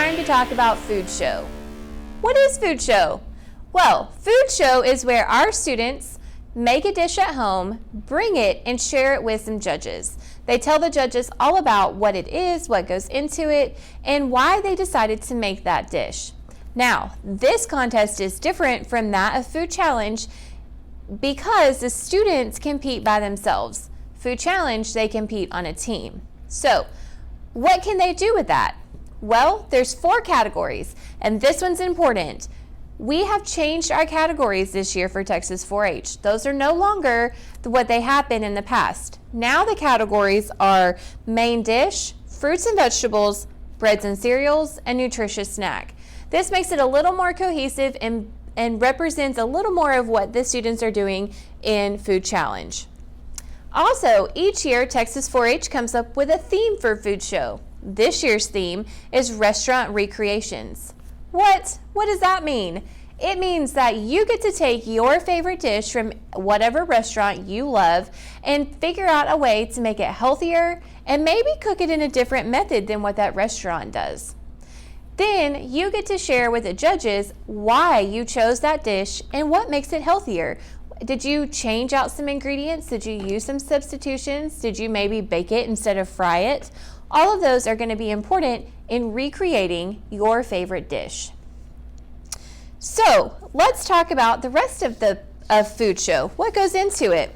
time to talk about Food Show. What is Food Show? Well, Food Show is where our students make a dish at home, bring it, and share it with some judges. They tell the judges all about what it is, what goes into it, and why they decided to make that dish. Now, this contest is different from that of Food Challenge because the students compete by themselves. Food Challenge, they compete on a team. So, what can they do with that? Well, there's 4 categories, and this one's important. We have changed our categories this year for Texas 4-H. Those are no longer what they have been in the past. Now the categories are main dish, fruits and vegetables, breads and cereals, and nutritious snack. This makes it a little more cohesive and represents a little more of what the students are doing in Food Challenge. Also, each year Texas 4-H comes up with a theme for Food Show. This year's theme is restaurant recreations. What does that mean? It means that you get to take your favorite dish from whatever restaurant you love and figure out a way to make it healthier and maybe cook it in a different method than what that restaurant does. Then you get to share with the judges why you chose that dish and what makes it healthier. Did you change out some ingredients? Did you use some substitutions? Did you maybe bake it instead of fry it? All of those are going to be important in recreating your favorite dish. So let's talk about the rest of Food Show. What goes into it?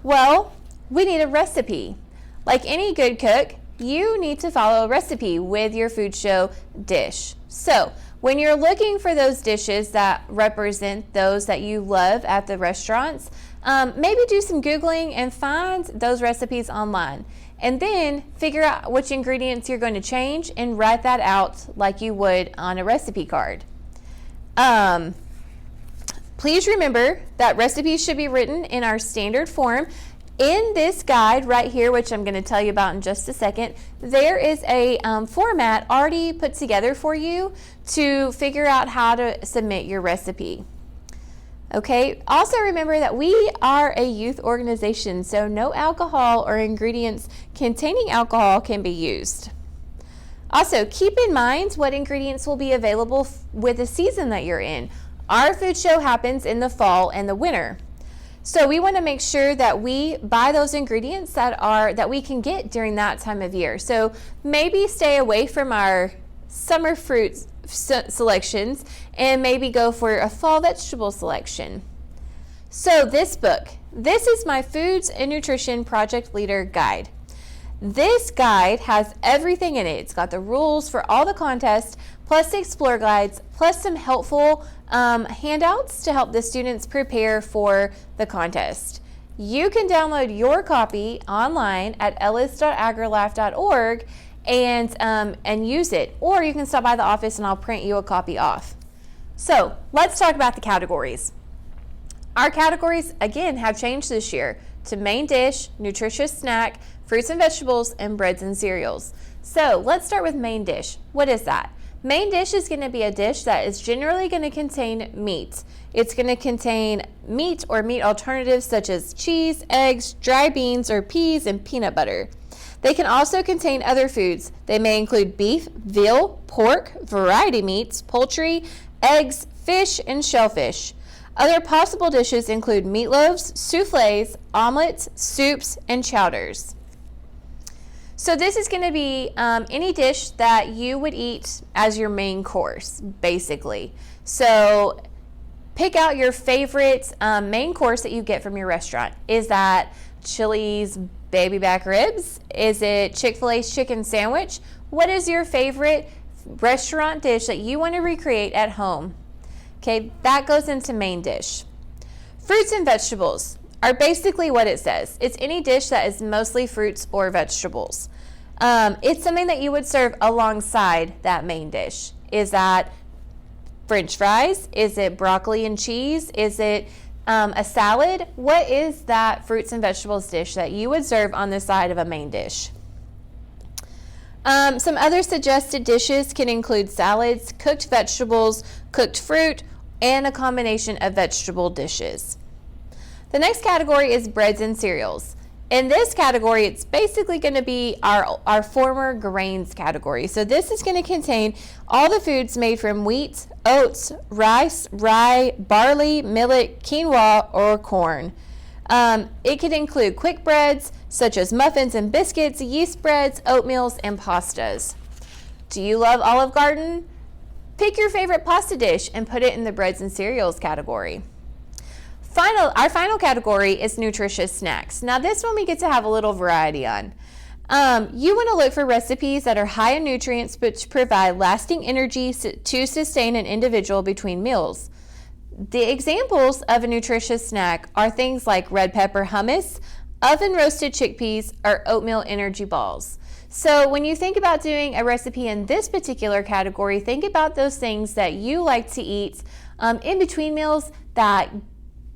Well, we need a recipe. Like any good cook, you need to follow a recipe with your Food Show dish. So when you're looking for those dishes that represent those that you love at the restaurants, maybe do some Googling and find those recipes online. And then figure out which ingredients you're going to change and write that out like you would on a recipe card. Please remember that recipes should be written in our standard form. In this guide right here, which I'm going to tell you about in just a second, there is a format already put together for you to figure out how to submit your recipe. Okay, also remember that we are a youth organization, so no alcohol or ingredients containing alcohol can be used. Also, keep in mind what ingredients will be available with the season that you're in. Our food show happens in the fall and the winter. So we want to make sure that we buy those ingredients that we can get during that time of year. So maybe stay away from our summer fruits selections and maybe go for a fall vegetable selection. So this is my Foods and Nutrition Project Leader Guide. This guide has everything in it. It's got the rules for all the contests, plus the Explore guides, plus some helpful handouts to help the students prepare for the contest. You can download your copy online at ellis.agrilife.org and use it, or you can stop by the office and I'll print you a copy off. So let's talk about the categories. Our categories again have changed this year to main dish, nutritious snack, fruits and vegetables, and breads and cereals. So let's start with main dish. What is that? Main dish is going to be a dish that is generally going to contain meat. It's going to contain meat or meat alternatives such as cheese, eggs, dry beans or peas, and peanut butter. They can also contain other foods. They may include beef, veal, pork, variety meats, poultry, eggs, fish, and shellfish. Other possible dishes include meatloaves, soufflés, omelets, soups, and chowders. So this is going to be any dish that you would eat as your main course, basically. So pick out your favorite main course that you get from your restaurant. Is that Chili's baby back ribs? Is it Chick-fil-A's chicken sandwich? What is your favorite restaurant dish that you want to recreate at home? Okay, that goes into main dish. Fruits and vegetables are basically what it says. It's any dish that is mostly fruits or vegetables. It's something that you would serve alongside that main dish. Is that French fries? Is it broccoli and cheese? Is it a salad? What is that fruits and vegetables dish that you would serve on the side of a main dish? Some other suggested dishes can include salads, cooked vegetables, cooked fruit, and a combination of vegetable dishes. The next category is breads and cereals. In this category, it's basically going to be our former grains category. So this is going to contain all the foods made from wheat, oats, rice, rye, barley, millet, quinoa, or corn. It could include quick breads such as muffins and biscuits, yeast breads, oatmeals, and pastas. Do you love Olive Garden? Pick your favorite pasta dish and put it in the breads and cereals category. Our final category is nutritious snacks. Now this one we get to have a little variety on. You want to look for recipes that are high in nutrients which provide lasting energy to sustain an individual between meals. The examples of a nutritious snack are things like red pepper hummus, oven roasted chickpeas, or oatmeal energy balls. So when you think about doing a recipe in this particular category, think about those things that you like to eat in between meals that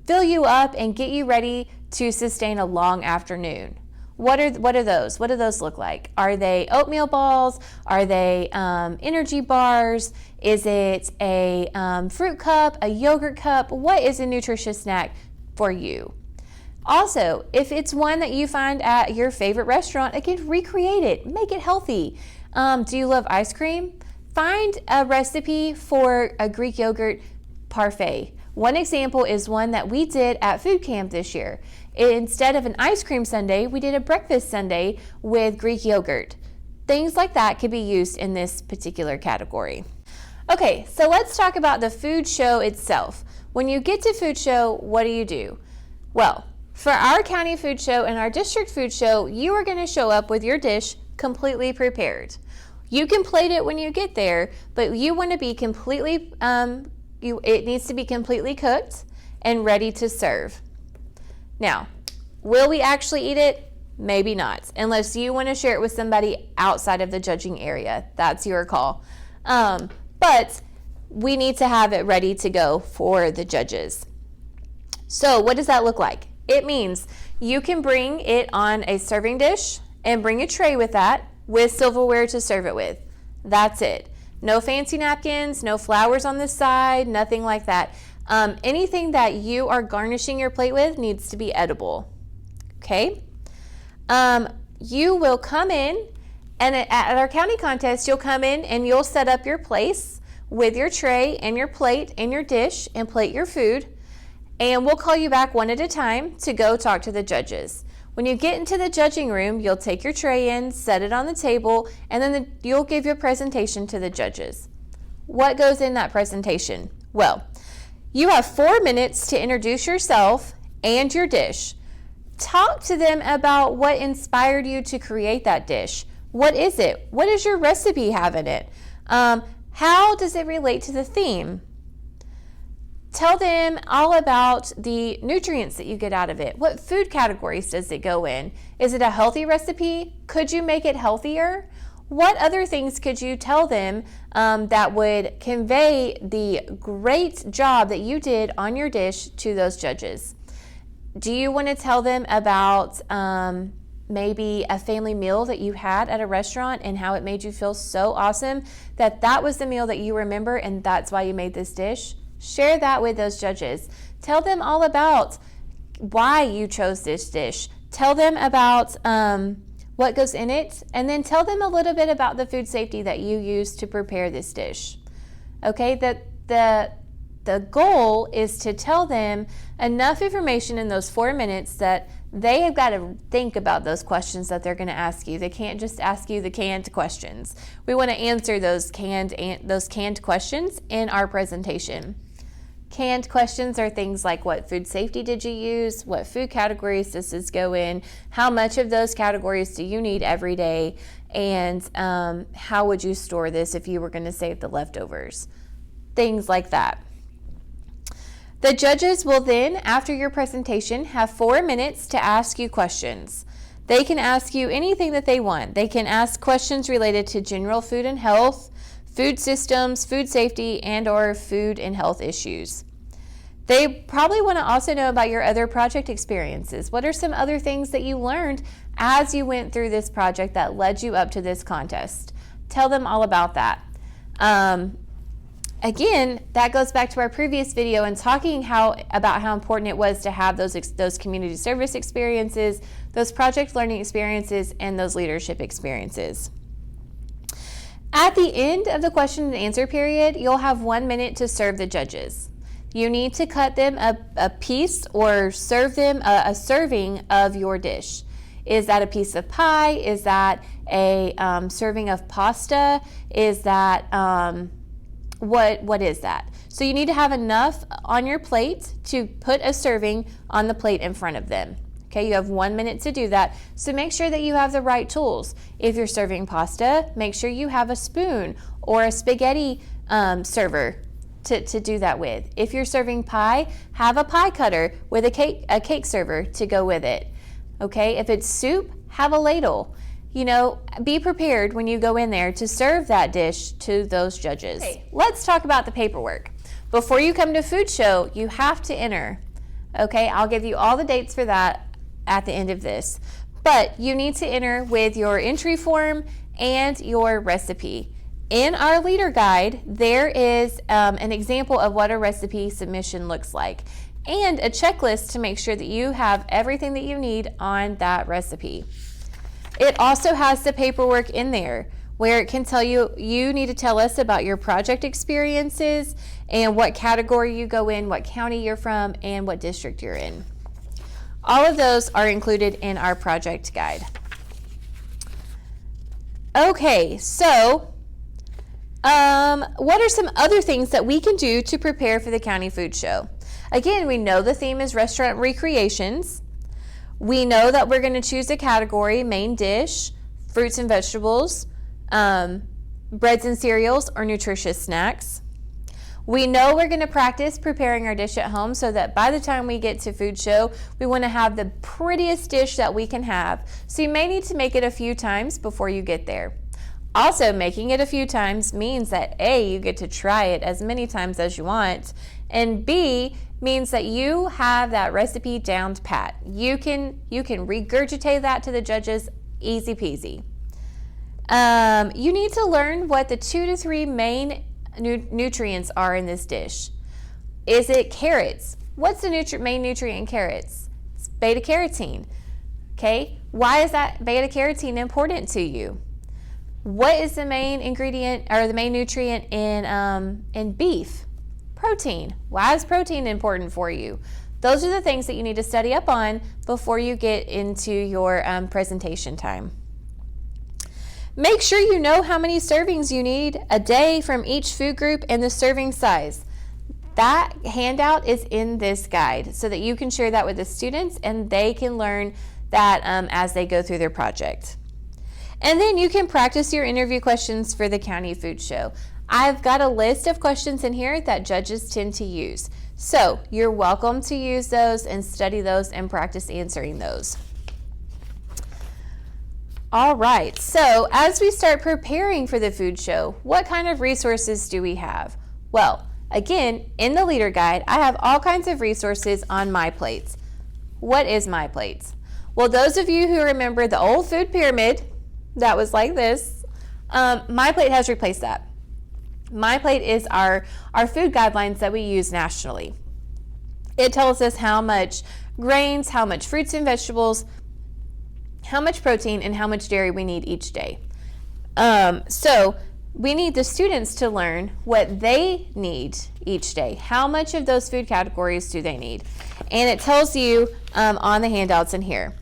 fill you up and get you ready to sustain a long afternoon. What are those? What do those look like? Are they oatmeal balls? Are they energy bars? Is it a fruit cup, a yogurt cup? What is a nutritious snack for you? Also, if it's one that you find at your favorite restaurant, again, recreate it. Make it healthy. Do you love ice cream? Find a recipe for a Greek yogurt parfait. One example is one that we did at food camp this year. Instead of an ice cream sundae, we did a breakfast sundae with Greek yogurt. Things like that could be used in this particular category. Okay, so let's talk about the food show itself. When you get to food show, what do? Well, for our county food show and our district food show, you are going to show up with your dish completely prepared. You can plate it when you get there, but you want to be completely it needs to be completely cooked and ready to serve. Now, will we actually eat it? Maybe not, unless you want to share it with somebody outside of the judging area. That's your call. But we need to have it ready to go for the judges. So what does that look like? It means you can bring it on a serving dish and bring a tray with that, with silverware to serve it with. That's it. No fancy napkins, no flowers on the side, nothing like that. Anything that you are garnishing your plate with needs to be edible. Okay? You will come in, and at our county contest, you'll come in and you'll set up your place with your tray and your plate and your dish and plate your food. And we'll call you back one at a time to go talk to the judges. When you get into the judging room, you'll take your tray in, set it on the table, and then you'll give your presentation to the judges. What goes in that presentation? Well, you have 4 minutes to introduce yourself and your dish. Talk to them about what inspired you to create that dish. What is it? What does your recipe have in it? How does it relate to the theme? Tell them all about the nutrients that you get out of it. What food categories does it go in? Is it a healthy recipe? Could you make it healthier? What other things could you tell them that would convey the great job that you did on your dish to those judges? Do you want to tell them about maybe a family meal that you had at a restaurant and how it made you feel so awesome that that was the meal that you remember and that's why you made this dish? Share that with those judges. Tell them all about why you chose this dish. Tell them about what goes in it, and then tell them a little bit about the food safety that you use to prepare this dish. Okay, the goal is to tell them enough information in those 4 minutes that they have got to think about those questions that they're going to ask you. They can't just ask you the canned questions. We want to answer those canned questions in our presentation. Canned questions are things like, what food safety did you use? What food categories does this go in? How much of those categories do you need every day? And how would you store this if you were going to save the leftovers? Things like that. The judges will then, after your presentation, have 4 minutes to ask you questions. They can ask you anything that they want. They can ask questions related to general food and health, food systems, food safety, and/or food and health issues. They probably want to also know about your other project experiences. What are some other things that you learned as you went through this project that led you up to this contest? Tell them all about that. Again, that goes back to our previous video and talking about how important it was to have those community service experiences, those project learning experiences, and those leadership experiences. At the end of the question and answer period, you'll have 1 minute to serve the judges. You need to cut them a piece or serve them a serving of your dish. Is that a piece of pie? Is that a serving of pasta? Is that, what is that? So you need to have enough on your plate to put a serving on the plate in front of them. Okay, you have 1 minute to do that. So make sure that you have the right tools. If you're serving pasta, make sure you have a spoon or a spaghetti server to do that with. If you're serving pie, have a pie cutter with a cake server to go with it. Okay, if it's soup, have a ladle. You know, be prepared when you go in there to serve that dish to those judges. Okay, let's talk about the paperwork. Before you come to food show, you have to enter. Okay, I'll give you all the dates for that at the end of this. But you need to enter with your entry form and your recipe. In our leader guide, there is an example of what a recipe submission looks like and a checklist to make sure that you have everything that you need on that recipe. It also has the paperwork in there where it can tell you need to tell us about your project experiences and what category you go in, what county you're from, and what district you're in. All of those are included in our project guide. Okay, so what are some other things that we can do to prepare for the county food show? Again, we know the theme is restaurant recreations. We know that we're going to choose a category, main dish, fruits and vegetables, breads and cereals, or nutritious snacks. We know we're going to practice preparing our dish at home so that by the time we get to food show, we want to have the prettiest dish that we can have. So you may need to make it a few times before you get there. Also, making it a few times means that A, you get to try it as many times as you want, and B, means that you have that recipe down pat. You can regurgitate that to the judges easy peasy. You need to learn what the 2 to 3 main nutrients are in this dish. Is it carrots? What's the main nutrient in carrots? It's beta carotene. Okay, why is that beta carotene important to you? What is the main ingredient or the main nutrient in beef? Protein. Why is protein important for you? Those are the things that you need to study up on before you get into your presentation time. Make sure you know how many servings you need a day from each food group and the serving size. That handout is in this guide so that you can share that with the students and they can learn that as they go through their project. And then you can practice your interview questions for the county food show. I've got a list of questions in here that judges tend to use. So you're welcome to use those and study those and practice answering those. All right, so as we start preparing for the food show, what kind of resources do we have? Well, again, in the leader guide, I have all kinds of resources on My Plates. What is My Plates? Well, those of you who remember the old food pyramid that was like this, My Plate has replaced that. My Plate is our food guidelines that we use nationally. It tells us how much grains, how much fruits and vegetables, how much protein, and how much dairy we need each day. So we need the students to learn what they need each day. How much of those food categories do they need? And it tells you on the handouts in here.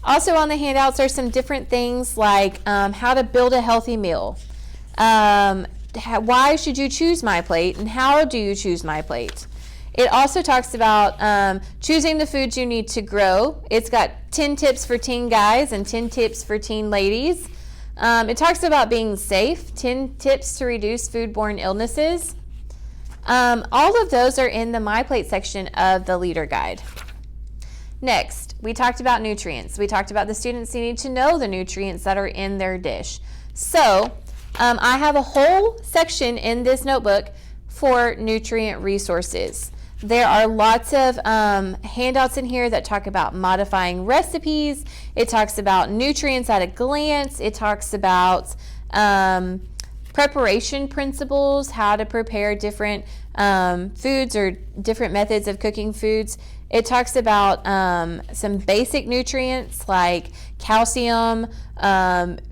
Also on the handouts are some different things like how to build a healthy meal. Why should you choose My Plate and how do you choose My Plate? It also talks about choosing the foods you need to grow. It's got 10 tips for teen guys and 10 tips for teen ladies. It talks about being safe, 10 tips to reduce foodborne illnesses. All of those are in the My Plate section of the leader guide. Next, we talked about nutrients. We talked about the students need to know the nutrients that are in their dish. So I have a whole section in this notebook for nutrient resources. There are lots of handouts in here that talk about modifying recipes. It talks about nutrients at a glance. It talks about preparation principles, how to prepare different foods or different methods of cooking foods. It talks about some basic nutrients like calcium,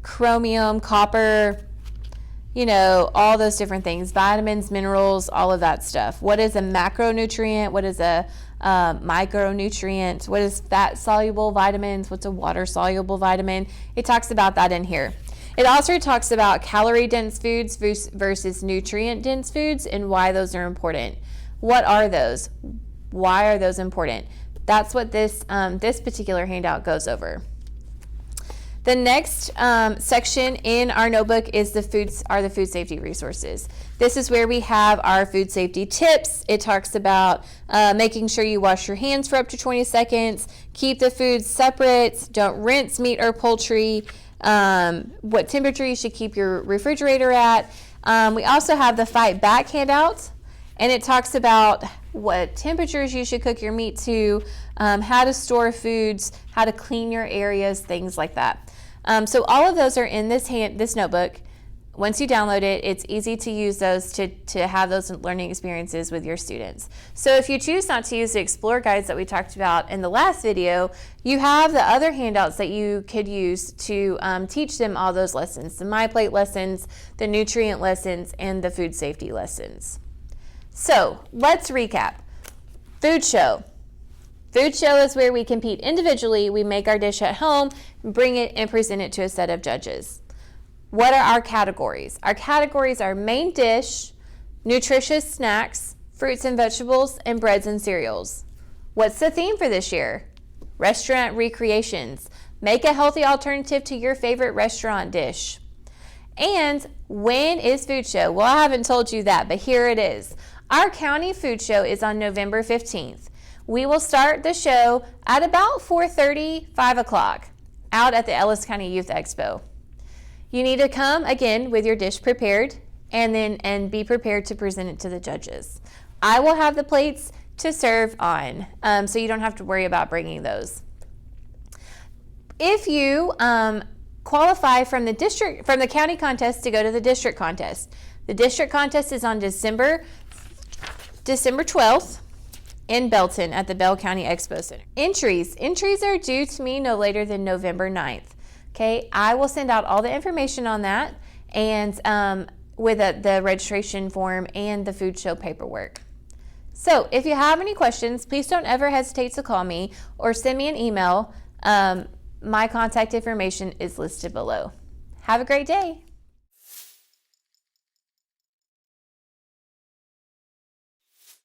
chromium, copper, all those different things, vitamins, minerals, all of that stuff. What is a macronutrient? What is a micronutrient? What is fat-soluble vitamins? What's a water-soluble vitamin? It talks about that in here. It also talks about calorie-dense foods versus nutrient-dense foods and why those are important. What are those? Why are those important? That's what this particular handout goes over. The next section in our notebook is the food safety resources. This is where we have our food safety tips. It talks about making sure you wash your hands for up to 20 seconds, keep the foods separate, don't rinse meat or poultry, what temperature you should keep your refrigerator at. We also have the Fight Back handout, and it talks about what temperatures you should cook your meat to, how to store foods, how to clean your areas, things like that. So all of those are in this notebook. Once you download it, it's easy to use those to have those learning experiences with your students. So if you choose not to use the Explore guides that we talked about in the last video, you have the other handouts that you could use to teach them all those lessons, the My Plate lessons, the nutrient lessons, and the food safety lessons. So let's recap. Food show. Food show is where we compete individually, we make our dish at home, bring it and present it to a set of judges. What are our categories? Our categories are main dish, nutritious snacks, fruits and vegetables, and breads and cereals. What's the theme for this year? Restaurant recreations. Make a healthy alternative to your favorite restaurant dish. And when is food show? Well, I haven't told you that, but here it is. Our county food show is on November 15th. We will start the show at about 4:30, 5 o'clock out at the Ellis County Youth Expo. You need to come again with your dish prepared and be prepared to present it to the judges. I will have the plates to serve on, so you don't have to worry about bringing those. If you qualify from the county contest to go to the district contest, the district contest is on December 12th. In Belton at the Bell County Expo Center. Entries are due to me no later than November 9th. Okay, I will send out all the information on that and with the registration form and the food show paperwork. So if you have any questions, please don't ever hesitate to call me or send me an email. My contact information is listed below. Have a great day.